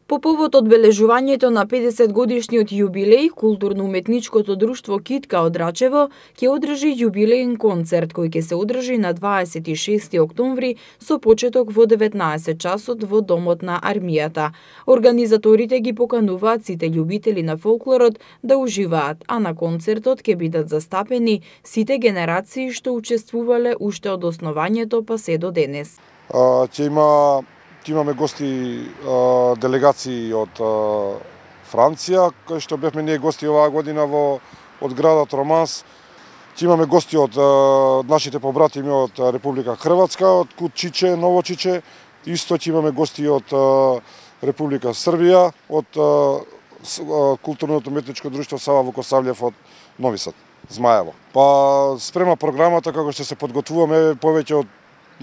По повод одбележувањето на 50 годишниот јубилеј, културно-уметничкото друштво Китка од Рачево ќе одржи јубилеен концерт кој ќе се одржи на 26 октомври со почеток во 19 часот во Домот на армијата. Организаторите ги покануваат сите љубители на фолклорот да уживаат, а на концертот ќе бидат застапени сите генерации што учествувале уште од основањето па се до денес. Ќе имаме гости, делегации од Франција, кои што бевме ние гости оваа година од градот Романс. Ќе имаме гости од нашите побратими од Република Хрватска, од Кут Чиче, Ново Чиче. Исто ќе имаме гости од Република Србија, од културното уметничко друштво Сава Вукосавлјев од Нови Сад, Змаево. Па спрема програмата како што се подготвуваме повеќе од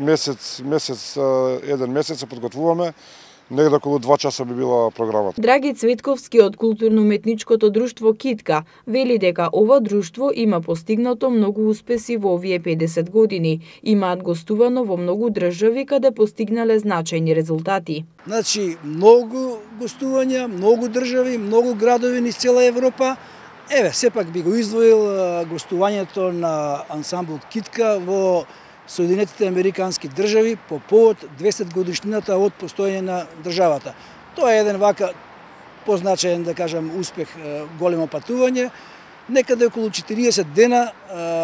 еден месец се подготвуваме, негде околу 2 часа би била програмата. Драги Цветковски од културно-уметничкото друштво Китка вели дека ова друштво има постигнато многу успеси во овие 50 години. Имаат гостувано во многу држави каде постигнале значајни резултати. Значи, многу гостувања, многу држави, многу градови низ цела Европа. Сепак би го издвоил гостувањето на ансамбл Китка во Соединетите Американски држави по повод 200 годишнината од постоење на државата. Тоа е еден вака позначаен, да кажам, успех, големо патување. Некаде околу 40 дена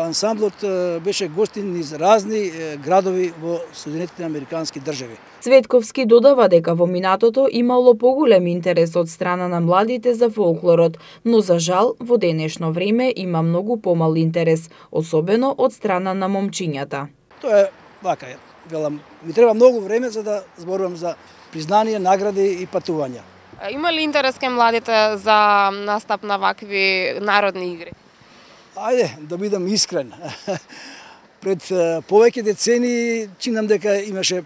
ансамблот беше гостин низ разни градови во Соединетите Американски држави. Цветковски додава дека во минатото имало поголем интерес од страна на младите за фолклорот, но за жал во денешно време има многу помал интерес, особено од страна на момчињата. Тоа е вака, велам, ми треба многу време за да зборувам за признание, награди и патувања. Има ли интерес кај младите за настап на вакви народни игри? Ајде, да бидам искрен. Пред повеќе децени чинам дека имаше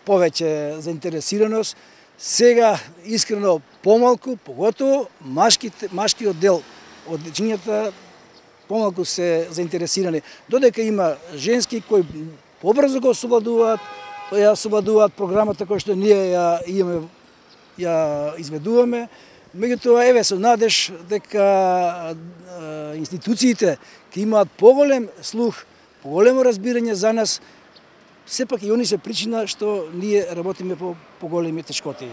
повеќе заинтересираност. Сега, искрено, помалку, поготово машкиот дел од дечињата помалку се заинтересирани. Додека има женски кои побрзо го освободуваат програмата која што ние ја изведуваме. Меѓутоа, со надеж дека институциите ќе имаат поголем слух, поголемо разбирање за нас, сепак и они се причина што ние работиме по поголеми тешкотии.